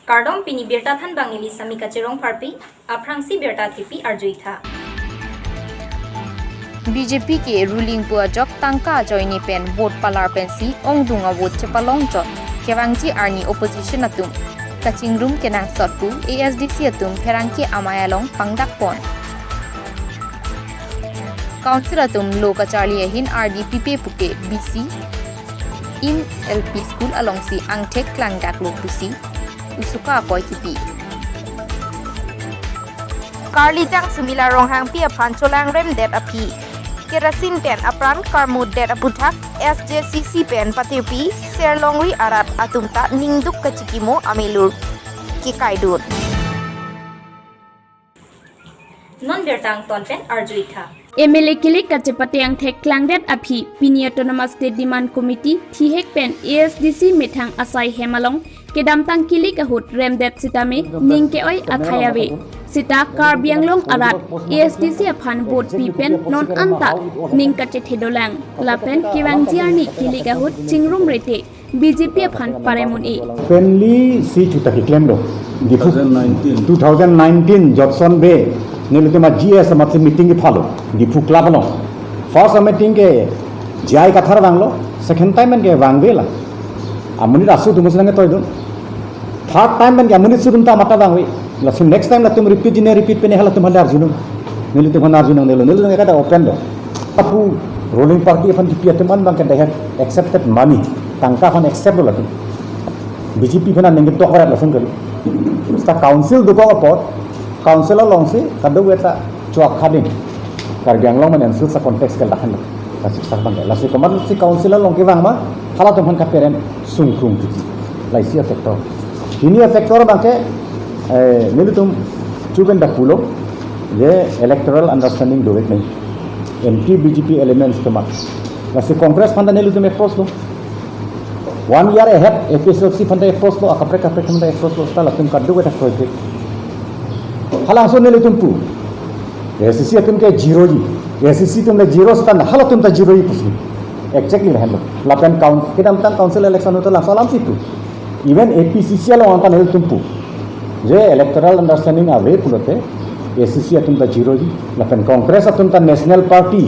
Kardom pini birta than bangili samika cherong parpi aprangsi birta thipi arjuitha BJP के रूलिंग पुआजक तंका जॉइनी pen vote Palar पेंसी ओंगदुंगा वोट चपालोंग जॉट केवांगजी आर्नी ओपोजिशन अतुम कचिंग रूम के नांग सत्तु ASDC अतुम फेरांकी आमायालोंग पंगदाक पॉन काउंसिल अतुम लोकाचार्ली हिन RDP पुके BC इन LP स्कूल अलोंगसी आंगटेक क्लांगदाक लोकुसी उസുका कोइतिपी कार्ली तंग सुमिला रोंहांग पी अफानचोलांग रेम डेट अपी केरासिन पेन अपरान कारमुद डेट अपुथाक SJCC पेन पतिपी सेरलोंगरी आरात अतुमता निंगदुक कचिकिमो अमेलुर की काइडुन non birtang tonpen arjuitha MLA kilik kachepatiang thek klangdet aphi Pini Autonomous State Demand Committee thihek pen ASDC methang asai hemalong kedamtang kilik ahut remdet sitame ningke oi athayawe sita Karbi Anglong arat ASDC aphan vote pi pen non anta ning kache thedolang lapen kiwangjiarni kilik ahut chingrum rete BJP aphan paremun e penly si chuta claim do 2019 Johnson Bay नेलुतेमा GS मतलब meeting के follow Diphu club no first meeting के जाय कथार बांगलो second time मन के बांगबेला अमुनि रासु दुमसलंगे तोयदो थर्ड टाइम मन के अमुनि सुरुमता मता बांगवे लसु नेक्स्ट टाइम लतुम रिपीट पेने हला तुम हले अर्जुन नेलुतेमा अर्जुन नेलुतेमा का ओपन दो अपु रूलिंग पार्टी अपन डिपियतमन बांग के दे हैव एक्सेप्टेड मनी तंका फन एक्सेप्ट लतु BJP फना नेंगे तो करे लसन करी sta council दुको अपॉट Council along si kadu eta cuak khading Karbi Anglong man ensul sa konteks ke lahan la siksa bangga la si kamar si council along ke wangma hala tumhan ka peren sungkrung ti la isi factor ini factor bangke nilitum chuben da pulo ye electoral understanding do it MP BJP elements tomat la si congress fanda nilitum approach lo 1 year ahead episode si fanda approach lo akapre fanda approach lo sta la tum kadu eta project halang so nele tumpu SCC atum ke zero ji SCC tum le zero stand hala tum ta zero ji pusi exactly handle lapen count kidam tan council election to la salam situ even APCC lo anta nele tumpu je electoral understanding ave pulote SCC atum ta zero ji lapen congress atum ta national party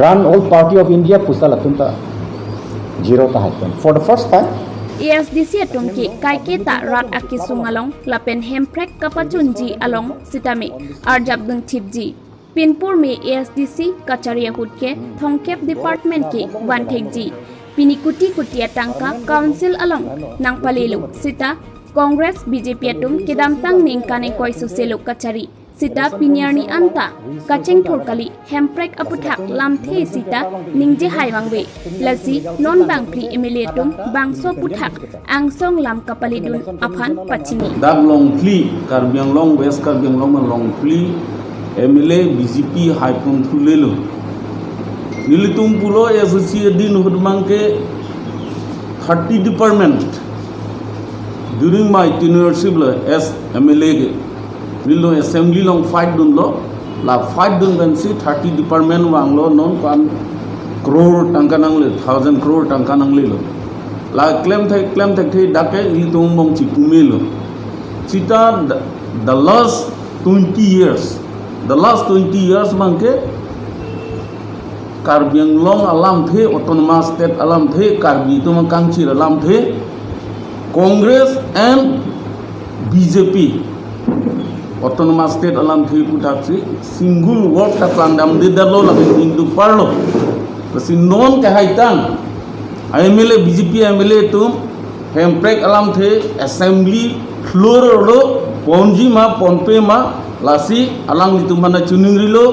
grand old party of India pusala atum ta zero ta happen for the first time ASDC atum ki kaike ta rat akisung along lapen hemprek kapachunji along sitame arjab dung thipji pinpur me ASDC kachariya hutke thongkep department ki wanthekji pinikuti kutia tangka council along nangpalelu sita congress BJP atum kedamtang ningkane koisu selu kachari sita pinyarni anta kacheng thorkali hemprek aputhak lamthe sita ningje haiwangbe lasi non bangpli MLA tum bangso puthak angsong lam kapalidun aphan pachini Anglong03 Karbi Anglong West Karbi Anglong Anglong03 MLA BJP haipun thulelo nilitum pulo SCC din hudmangke 30 department during my tenureship as MLA Willow assembly long fight dun lo la fight dun ben si 30 department wang lo non kan crore tangka nang le 1000 crore tangka nang le lo la claim thai dake li tum bong chi pumi lo sita the last 20 years bangke Karbi Anglong alam the autonomous state alam the Karbi tum kangchi alam the Congress and BJP autonomous state alam thi putaksi single word ta klandam de dalo la hindu parlo si non ke haitan MLA BJP MLA tum hemprek alam the assembly floor lo ponji ma ponpe ma lasi alang itu mana chuning rilo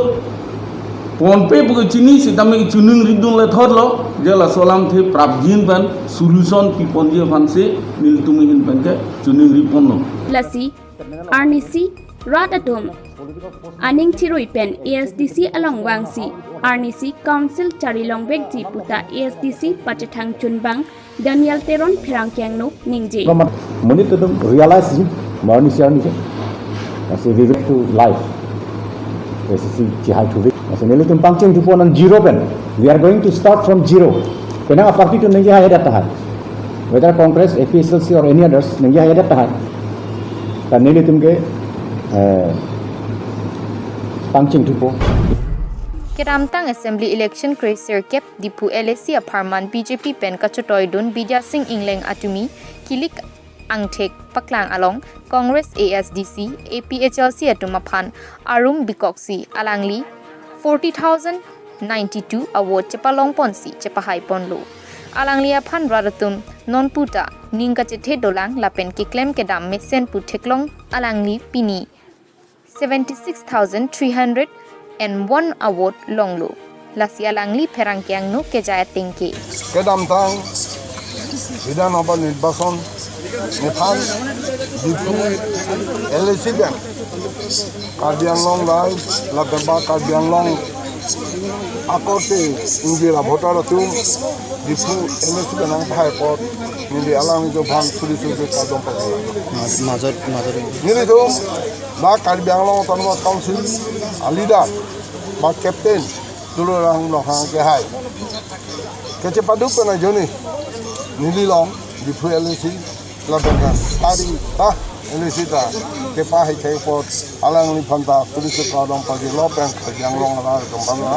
ponpe bu chini sitame chuning ridung le thorlo je la solam the prabjin ban solution pi ponji phanse nil tumi hin banke chuning ri ponno lasi arnisi rat atom aning thiroi pen ASDC along wangsi RNC council charilong bekji puta ASDC pachathang chunbang Daniel Teron pherangkyang no ningje money to them realize morning journey as we went to life SCC chi hai to as nelitum pangcheng to pon zero pen We are going to start from zero. Kenapa parti itu nenggi hayat tahan. Whether Congress, APSLC or any others nenggi hayat tahan. Dan ini tumke pangcing tupo. Keramtang Assembly Election Cracer Kep Dipu LSC Aparman BJP Pen Kachotoidun Bidya Singh Ingleng Atumi Kilik Angtek Paklang Along Congress ASDC APHLC Atumaphan Arum Bikoksi Alangli 40,092 award Chepalong Ponsi Chepahai Ponlo Alangli Aphan Radatum Non Puta Ningka Chethe Dolang Lapen Kiklem Kedam Mesen Puteklong Alangli Pini 76,300 and 1 award longlo. Lasi alangli perangkyang no kejaya tingke. Kedamtang Vidanabha Nirbashan Nepal Dipu LSC Bank Karbi Anglong Rai Labeba Karbi Anglong Akote Ingira Bhotara Tu Dipu LSC Bank High Court Nili Alang Joban Suri Kadom Mazar Nili Tu Ba Karbi Anglong Autonomous Council a leader ba captain dulu orang lokang ke hai kecepatan pernah joni nili long di LSC laban starting LSC ta ke pahai ke port alang ni phanta pulis ka dong pagi lopen ke yang long ala dong bangla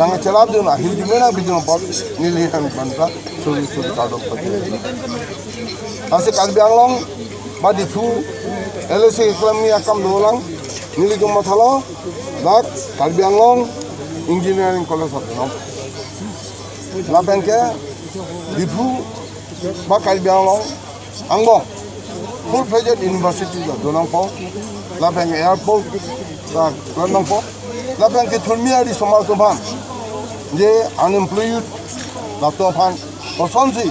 nang celap du na hindi mena bijong port nili han phanta suri ka dong pagi ase Karbi Anglong ba di LSC klami akam dolang nili jom mathalo dak Karbi Anglong Engineering College of Nom la banque dipu ba Karbi Anglong Anglong full fledged university da donang po la banque airport da donang po la banque thulmia di somal to ban je unemployed la to ban kosonsi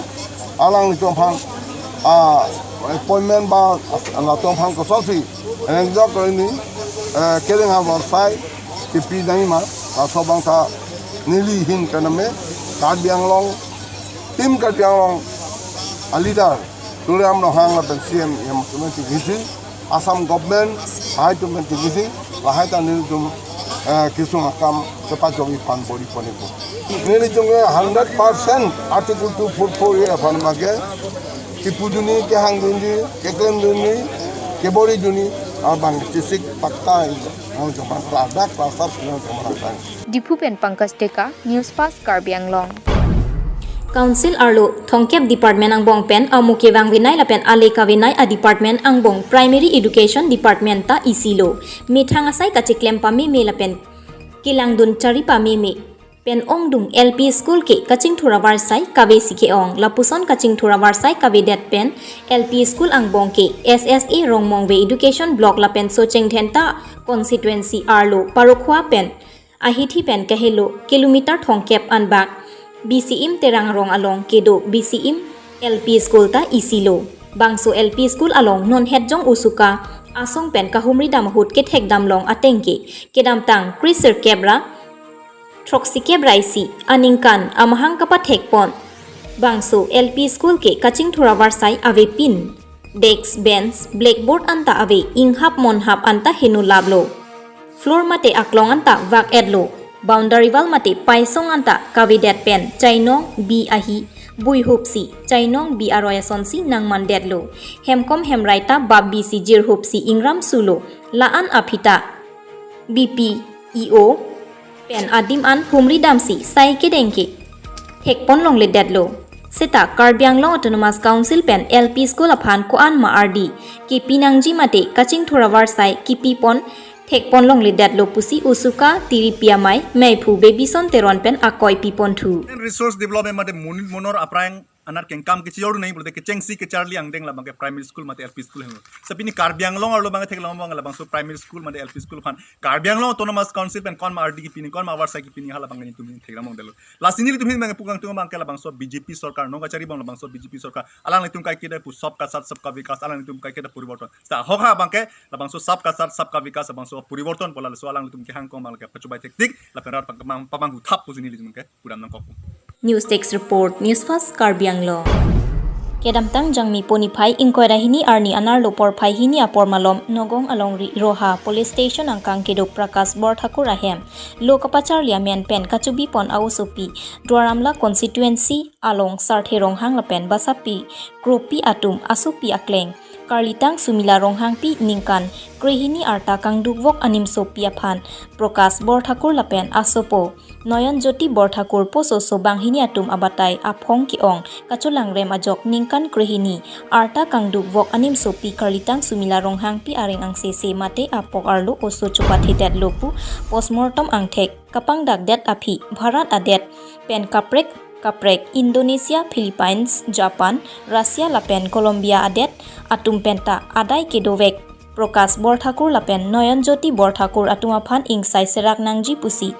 alang to ban appointment ba la to ban kosonsi and doctor ni kering our side tipi nai ma sobang ta nili hin kaname Karbi Anglong tim Karbi Anglong alida turam no hang la CM yang mesti gisi Assam government hai tu mesti gisi la hai ta nil tum kisung akam tepat jogi pan body pone ko nili tunge 100% article 244 ye pan mage tipu duni ke hang duni ke klem duni ke body duni abang tisik pakta Dipu Pen Pangkas Deka Newsfast Karbi Anglong Council Arlo Thongkep Department ang bong pen amuke wang winai lapen aleka winai a department ang bong Primary Education Department ta isilo mithang asai kachiklem pami me lapen kilangdun chari pami me pen ongdung LP school ke kaching thura warsai kabe sikhe ong lapuson kaching thura warsai kabe det pen LP school ang bong ke SSA Rongmongwe Education Block lapen socheng thenta constituency Arlo parokhwa pen ahithi pen kahelo kilometer thongkep anbak BCM terang rong along kedo BCM LP school ta isilo bangso LP school along non hedjong usuka asong pen kahumri damhut ke thek damlong atengke kedam tang kriser kebra Troxike Braisi Aningkan Amahang Kapatek Pon Bangso LP School ke Kaching Thura Warsai Ave Pin Desk Bench Blackboard Anta Ave Inghap Monhap Anta Henu Lablo Floor Mate Aklong Anta Vak Edlo Boundary Wall Mate Paisong Anta Kavidet Pen Chainong B Ahi Bui Hupsi Chainong B Aroyasonsi Nang Mandedlo Hemkom Hemraita Bab BC Jir Hupsi Ingram Sulo Laan Apita BP EO pen adim an humri damsi sai ke dengke hekpon long le dedlo seta Karbi Anglong Autonomous Council pen LP school aphan ko an ma RD ki pinangji mate kaching thora warsai ki pipon hekpon long le dedlo pusi usuka tiri piamai meipu bebison teron pen akoi pipon thu resource development mate monor aprang anar kengkam ke chior nei bolte ke chengsi ke charli angdeng la bangke primary school mate LP school heng sapini Karbi Anglong arlo bangke theklang bang la bangso primary school mate LP school khan Karbi Anglong Autonomous Council pen kon ma RD ki pini kon ma warsa ki pini hala bangani tumi theklang mondelo lasini tumi bangke pugang tumi bangke la bangso BJP sarkar no gachari bang la bangso BJP sarkar alang tum kai kida pu sab ka sat sab ka vikas alang tum kai kida puriborton sta hokha bangke la bangso sab ka sat sab ka vikas bangso puriborton pola so alang tum ki hang kom bangke pachubai tektik la perat pamang thap pujini tum ke puram nang kok News Text Report Newsfast Karbi Anglong kedam tang jangmi poniphai ingkoira hini arni anar lopor phai hini apor malom nogong alongri roha police station angkang kedo prakas bor thakur ahem lokapachar liamen pen kachubi pon ausopi dwaramla constituency along sartherong hangla pen basapi kropi atum asupi akleng karlitang sumila ronghang pi ningkan krehini arta kangdukvok anim sopi aphan prokas bor thakur lapen asopo noyon joti bor thakur poso sobanghini atum abatai aphong ki ong kachulang rem ajok ningkan krehini arta kangdukvok anim sopi karlitang sumila ronghang pi areng ang se mate apok arlo oso chupathi det lopu postmortem angthek kapang dak det aphi bharat adet pen kaprek Indonesia, Philippines, Japan, Russia lapen Colombia adet atum penta adai kedovek Prokas Borthakur lapen Noyon Jyoti Borthakur atumaphan ingsai serak nangji pusi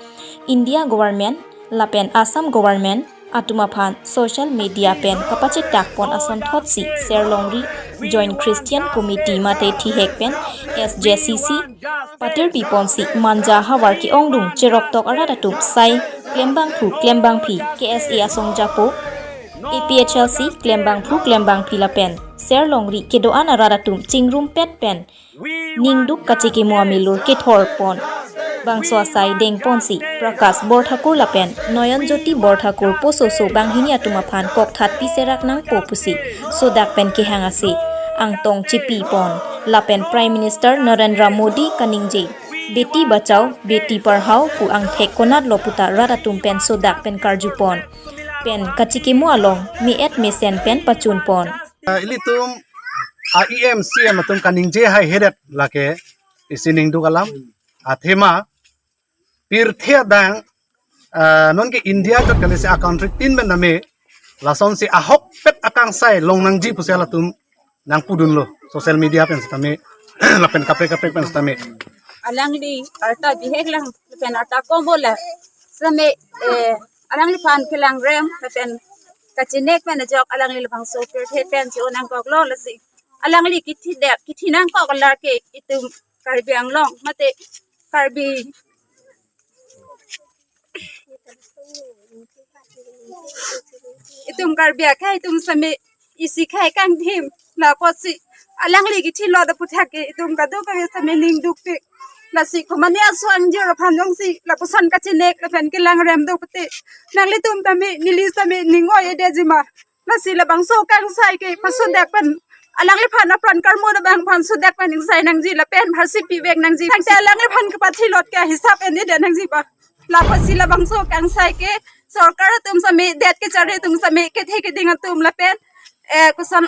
India government lapen Assam government atumaphan social media pen kapachit takpon ason thotsi Serlongri Joint Christian Committee mate thi hek pen SJCC patir piponsi manja hawar ki ongdung cherok tok aradatum sai klembang phi KSA asong japo APHLC klembang phi lapen Serlongri kedoan aradatum chingrum pet pen ningduk kachiki muamilur kethor pon bangso asai dengponsi Prakas Borthakur lapen Noyon Jyoti Borthakur pososo banghini atumaphan kokthat piserak nang popusi sodak pen ki hangasi angtong chipi pon lapen Prime Minister Narendra Modi kaningje Beti Bachao Beti Parhao pu angthek konat loputa radatum pen sodak pen karjupon pen kachikemu along miet mesen pen pachun pon ilitum IMCM atum kaningje hai hedet lake isining dugalam athema pirthia dang non ke India jot kale se country tin men name lason si ahok pet akang sai long nangji pusela tum nang pudun lo social media pen stame lapen kapre pen stame alangli arta bihek lang pen arta kombola same alangli pan kelang rem pen kachinek pen jok alangli bang so pir pen si onang kok lo la si alangli kithi nang kok lar ke itum Karbi Anglong mate Karbi itum Karbi khai itum same isi khai kang thim la posi alangli kithi lo da puthake itum kadu ka same ning duk te la si khomane aswang jero phanjong si la pusan kachinek la pen kelang rem do pate nangli tum tame nili same ningo ede jima la si la bangso kang sai ke pasodak pan alangli phan apran karmo da bang phan sudak pan ing sai nangji la pen bharsi pi bek nangji thangte alangli phan ka pathi lot ka hisab eni de nangji pa la pasi la bangso kang sai ke sarkar tum same det ke chare tum same ke the ke ding tum la pen kusan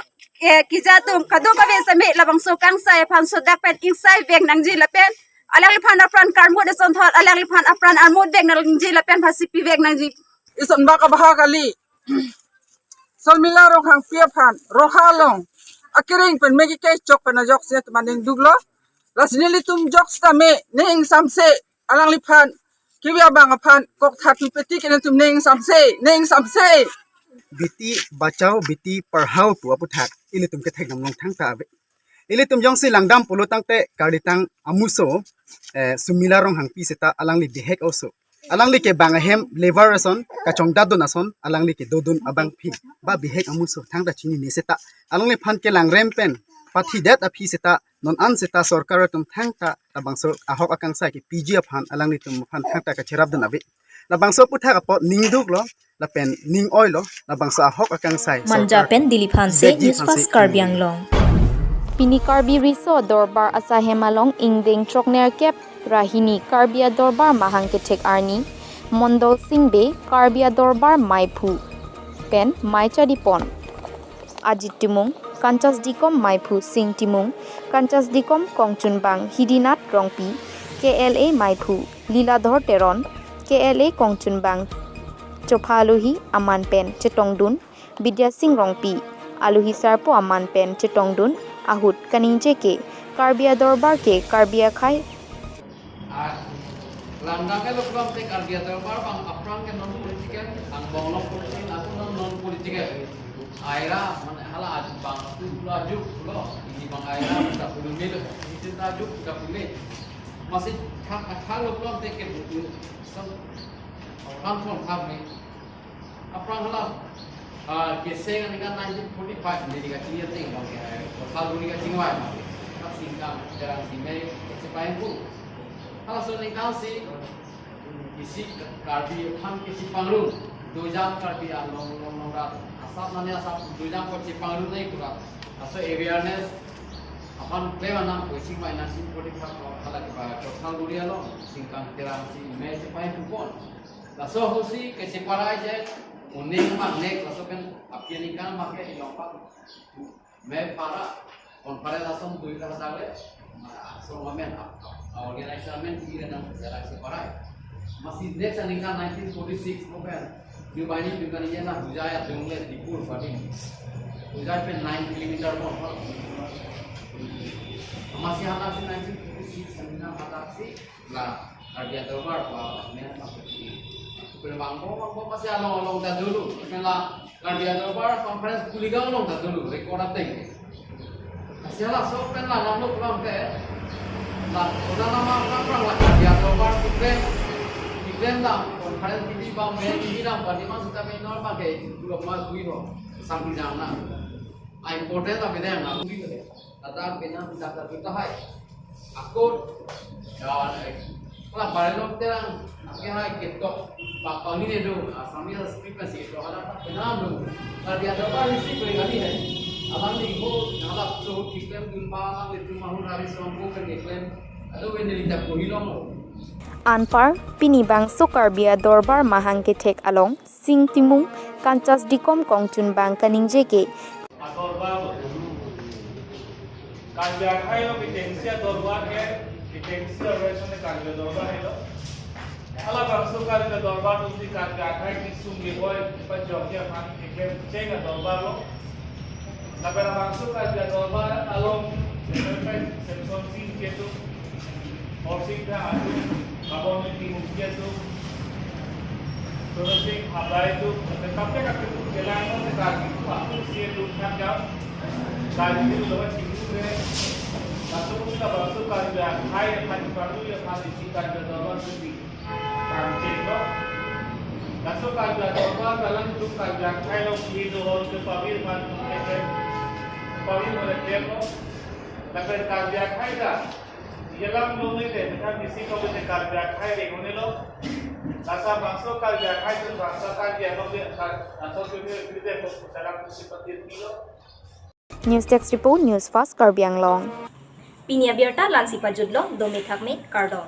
kija tum kado ka be same la bangso kang sai phan sudak pen ing sai bek nangji la pen alangli phan apran karmo de son thot alangli phan apran armod bek nangji la pen bharsi pi bek nangji ison ba ka baha kali solmila rong hang pia phan rohalong akiring pen megi ke chok pen jok se maning duglo lasnili tum jok stame ning samse alangli phan kibya bang phan kok thatu peti ken tum ning samse biti bachao biti parhao pu aputhak ilitum ke thek namlong thang ta ilitum jong si langdam polo tangte karditang amuso sumila rong hang pi seta alangli dehek also alangli ke bang hem leverason kachong dadon ason alangli ke dodon abang phi ba bihek amuso thang da chini ne seta alangli phan ke lang rempen pathi det aphi seta non an seta sarkar tum thang ta bangso ahok akang sai ke PG phan alangli tum phan thang ta ka cherab dan abi la bangso puthak apo ningduk lo la pen ning oil lo la bangso ahok akang sai manja pen diliphan se Newsfast Karbi Anglong Pini Karbi Riso Dorbar Asahemalong Ingding Trokner Kep Rahini Karbia Dorbar Mahangke Tek Arni Mondol Singbe Karbia Dorbar Maipu Pen Maicha Dipon Ajit Timung Kanchas Dikom Maipu Sing Timung Kanchas Dikom Kongchunbang Hidinat Rongpi KLA Maipu Liladhor Teron KLA Kongchunbang Chophaluhi Aman Pen Chetongdun Bidya Singh Rongpi Aluhi Sarpo Aman Pen Chetongdun Ahut Kaningje ke Karbia Dorbar ke Karbia Khai Langdang ke lokal tek Karbia Dorbar bang aprang ke non political ang bolong politik aku non political aira mana hala aju bang tu aju lo ini bang aira tak boleh mil itu aju tak boleh masih hak lokal tek ke sam orang pun tham ni aprang hala Keseng ini kan 1945 jadi kacing ya ting bang ya. Kalau dulu kacing wai bang. Tak singkang jarang simei kecipain pun. Kalau sudah si isi Karbi pan kecipangru 2 jam Karbi Anglong03 asap nanya asap 2 jam kecipangru naik kurang. Asal awareness apan klewa nam kucing mai nasi politik kalau kita total dunia lo singkang terang si me cepai pun. Laso husi keciparai je uning magnek laso kan apian ikan pakai ilompak me para konfare langsung tuh kalau tahu so mamen organisasi tinggi dan seleksi parai masih next aningan 1946 novel new bani bukan ini lah hujaya jumlah di pur paling hujaya pen 9 km pun masih anak 1946 seminar mataksi lah kerja terbar merah Bangko masih along dah dulu. Karena kerja terbar conference kuliah along dah dulu. Rekod apa ini? Masih lah so pernah nama pulang ke. Lah, udah nama orang lah kerja terbar iklan dah. Conference TV bang, TV dah. Bagi mana kita minor pakai dulu mas kuih sambil jangan. Important tapi dah nak kuih tu. Tata pena bisa kita hai. Aku kalau barang terang, akhirnya kita bakal ni dulu, sambil frequency itu ada kenal dulu. Kalau dia dapat isi kali ni, alam ni ko, kalau so kita jumpa itu mahu hari semua kerja klaim, atau ini kita kohilong. Anpar pinibang Karbi dorbar mahang ke tek along sing timung kancas dikom kongtun bang kaning jeke. Dorbar, kajian hai lo potensia dorbar ke. Intensi organisasi ने कार्य दौरा है लो अलग अंशों कार्य दौरा दूसरी कार्य आखाई की सुंगे बोल पंचोकिया पानी के चेंगा दौरा लो नगर अंशों कार्य दौरा अलोंग सेंसोन सीन के तो और सीखा आजू बाबों में टीम किया तो सिंह हमारे तो कब तक चलाने में कार्य आपको सीए लूटना क्या कार्य की लोग चिंतित रहे Masuk kita masuk kerja, hai hari baru ya hari kita kerja sendiri. Kancing lo, masuk kerja dorang dalam itu kerja, hai lo itu orang tu pabir mana pabir mana demo, tapi kerja hai dah. Dalam lo ni deh, kita mesti kau boleh kerja hai deh, ini lo. Nasa masuk kerja hai tu bangsa kerja lo dia, asal tu dia dalam seperti itu lo. News Desk Report Newsfast Karbi Anglong. Pinia Bierta Lansi Pajudlo, Domithak Me, Kardo.